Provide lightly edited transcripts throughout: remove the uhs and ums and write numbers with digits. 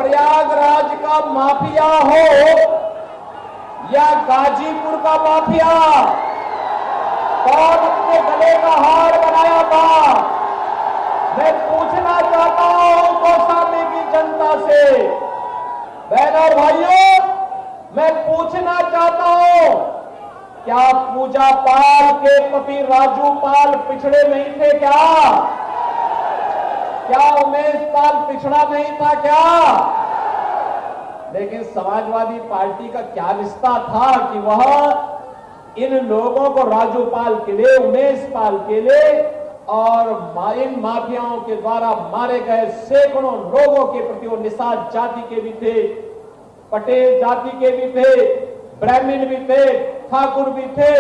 प्रयागराज का माफिया हो या गाजीपुर का माफिया, कौन अपने गले का हार बनाया था? मैं पूछना चाहता हूं कौशाम्बी की जनता से, बहनों और भाइयों, मैं पूछना चाहता हूं, क्या पूजा पाल के पति राजू पाल पिछड़े नहीं थे क्या? क्या उमेश पाल पिछड़ा नहीं था क्या? लेकिन समाजवादी पार्टी का क्या रिश्ता था कि वह इन लोगों को, राजू पाल के लिए, उमेश पाल के लिए और इन माफियाओं के द्वारा मारे गए सैकड़ों लोगों के प्रति, वो निषाद जाति के भी थे, पटेल जाति के भी थे, ब्राह्मण भी थे, ठाकुर भी थे,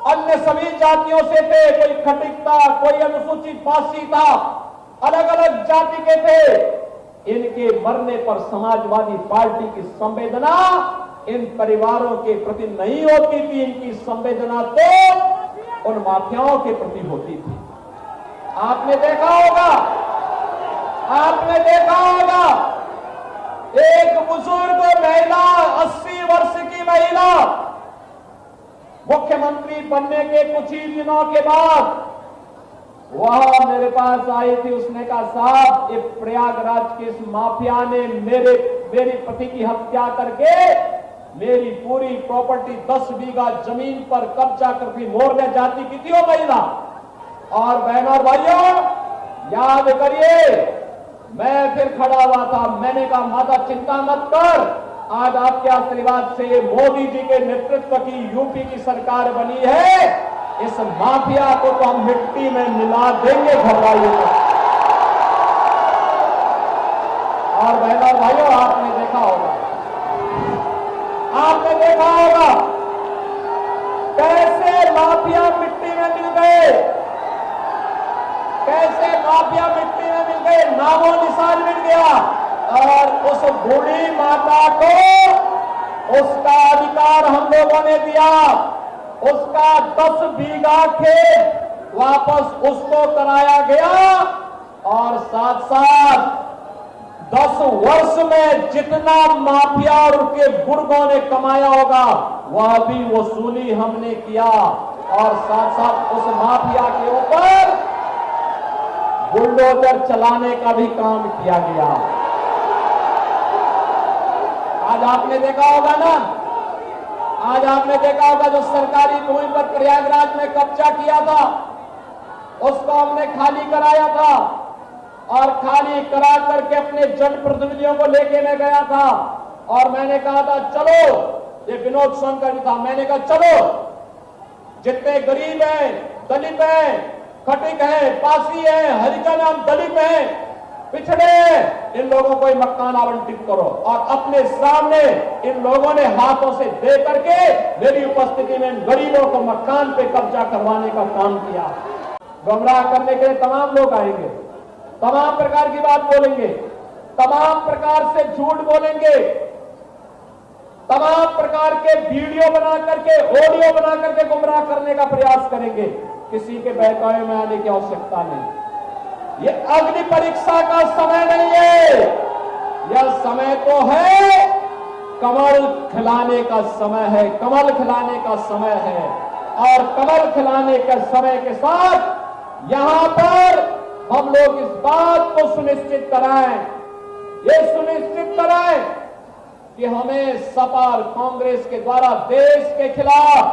अन्य सभी जातियों से थे, कोई खटिक था, कोई अनुसूचित पासी था, अलग अलग जाति के थे। इनके मरने पर समाजवादी पार्टी की संवेदना इन परिवारों के प्रति नहीं होती थी, इनकी संवेदना तो उन माफियाओं के प्रति होती थी। आपने देखा होगा, एक बुजुर्ग महिला, 80 वर्ष की महिला, मुख्यमंत्री बनने के कुछ ही दिनों के बाद वह मेरे पास आई थी। उसने कहा, साहब, ये प्रयागराज के इस माफिया ने मेरे पति की हत्या करके मेरी पूरी प्रॉपर्टी 10 बीघा जमीन पर कब्जा करके मोरले जाति की थी वो महिला। और बहनों और भाइयों, याद करिए, मैं फिर खड़ा हुआ था, मैंने कहा, माता चिंता मत कर, आज आपके आशीर्वाद से मोदी जी के नेतृत्व की यूपी की सरकार बनी है, इस माफिया को तो हम मिट्टी में मिला देंगे, घबराइए मत। और बहनों और भाइयों, आपने देखा होगा कैसे माफिया मिट्टी में मिल गए, नामो निशान मिल गया। और उस बूढ़ी माता को उसका अधिकार हम लोगों ने दिया, उसका 10 बीघा खेत वापस उसको कराया गया और साथ साथ 10 वर्ष में जितना माफिया और उनके गुर्गों ने कमाया होगा वह भी वसूली हमने किया और साथ साथ उस माफिया के ऊपर बुलडोजर चलाने का भी काम किया गया। आज आपने देखा होगा जो सरकारी भूमि पर प्रयागराज में कब्जा किया था उसको हमने खाली कराया था और खाली करा करके अपने जनप्रतिनिधियों को लेके मैं गया था और मैंने कहा था, चलो, ये विनोद सोनकर जी था, मैंने कहा, चलो, जितने गरीब हैं, दलित हैं, खटिक है, पासी है, हरिजन, हम दलित हैं, पिछड़े, इन लोगों को मकान आवंटित करो। और अपने सामने इन लोगों ने हाथों से दे करके मेरी उपस्थिति में गरीबों को मकान पे कब्जा करवाने का काम किया। गुमराह करने के लिए तमाम लोग आएंगे, तमाम प्रकार की बात बोलेंगे, तमाम प्रकार से झूठ बोलेंगे, तमाम प्रकार के वीडियो बना करके, ऑडियो बना करके गुमराह करने का प्रयास करेंगे। किसी के बहकावे में आने की आवश्यकता नहीं। ये अग्नि परीक्षा का समय नहीं है, यह समय तो है कमल खिलाने का समय है, कमल खिलाने का समय है। और कमल खिलाने के समय के साथ यहां पर हम लोग इस बात को सुनिश्चित कराएं, ये सुनिश्चित कराएं कि हमें सपा और कांग्रेस के द्वारा देश के खिलाफ,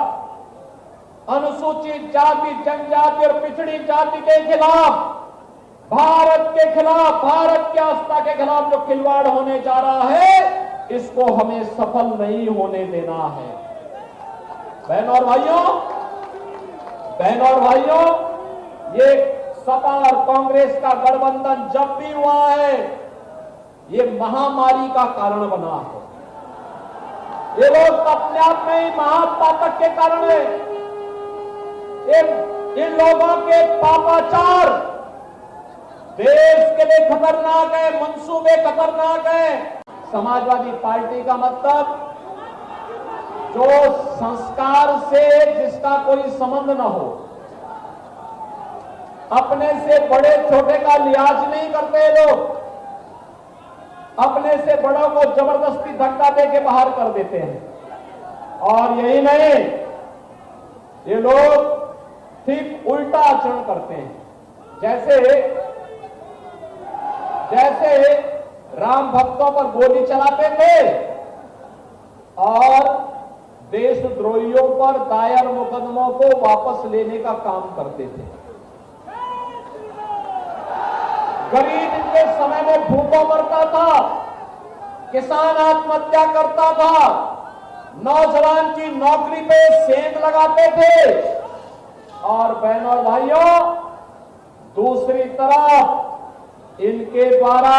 अनुसूचित जाति, जनजाति और पिछड़ी जाति के खिलाफ, भारत के खिलाफ, भारत की आस्था के खिलाफ जो खिलवाड़ होने जा रहा है, इसको हमें सफल नहीं होने देना है। बहनों और भाइयों, ये सपा और कांग्रेस का गठबंधन जब भी हुआ है, ये महामारी का कारण बना है। ये लोग अपने आप में ही महापातक के कारण है। इन लोगों के पापाचार देश के लिए खतरनाक है, मंसूबे खतरनाक है। समाजवादी पार्टी का मतलब जो संस्कार से जिसका कोई संबंध न हो, अपने से बड़े छोटे का लिहाज नहीं करते लोग, अपने से बड़ों को जबरदस्ती धक्का दे के बाहर कर देते हैं। और यही नहीं, ये लोग ठीक उल्टा आचरण करते हैं। जैसे राम भक्तों पर गोली चलाते थे और देशद्रोहियों पर दायर मुकदमों को वापस लेने का काम करते थे। गरीब इनके समय में भूखों मरता था, किसान आत्महत्या करता था, नौजवान की नौकरी पे सेंध लगाते थे। और बहनों और भाइयों, दूसरी तरफ इनके द्वारा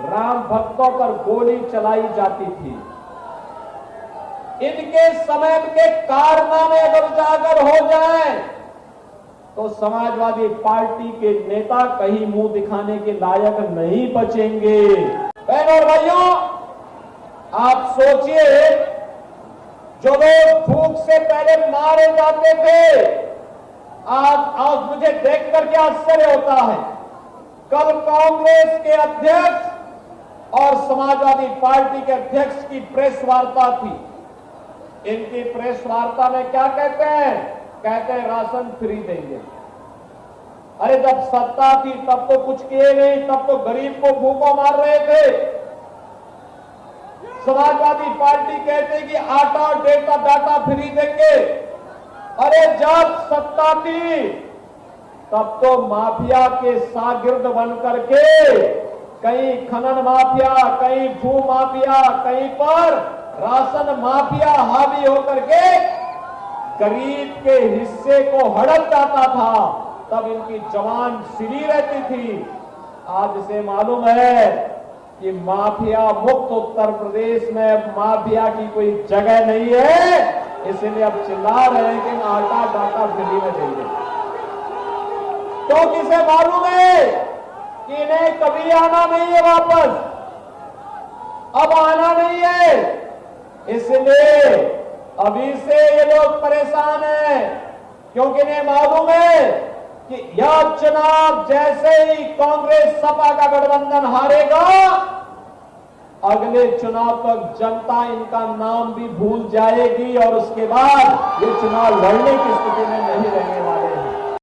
राम भक्तों पर गोली चलाई जाती थी। इनके समय के कारनामे अगर उजागर हो जाएं, तो समाजवादी पार्टी के नेता कहीं मुंह दिखाने के लायक नहीं बचेंगे। बहनों और भाइयों, आप सोचिए, जो लोग भूख से पहले मारे जाते थे, आज मुझे देख करके आश्चर्य होता है। कल कांग्रेस के अध्यक्ष और समाजवादी पार्टी के अध्यक्ष की प्रेस वार्ता थी। इनकी प्रेस वार्ता में क्या कहते हैं? कहते हैं राशन फ्री देंगे। अरे जब सत्ता थी तब तो कुछ किए नहीं, तब तो गरीब को भूखों मार रहे थे। समाजवादी पार्टी कहते कि आटा और डाटा फ्री देंगे। अरे जब सत्ता थी तब तो माफिया के शागिर्द बन करके कहीं खनन माफिया, कहीं भू माफिया, कहीं पर राशन माफिया हावी होकर के गरीब के हिस्से को हड़प जाता था। तब इनकी जवान सिली रहती थी। आज से मालूम है कि माफिया मुक्त उत्तर प्रदेश में माफिया की कोई जगह नहीं है, इसलिए अब चिल्ला रहे हैं कि आटा डाटा फ्री में देंगे। तो किसे मालूम है कि इन्हें कभी आना नहीं है वापस, अब आना नहीं है। इसलिए अभी से ये लोग परेशान हैं, क्योंकि इन्हें मालूम है कि यह चुनाव जैसे ही कांग्रेस सपा का गठबंधन हारेगा, अगले चुनाव तक जनता इनका नाम भी भूल जाएगी और उसके बाद ये चुनाव लड़ने की स्थिति में नहीं रहने वाली।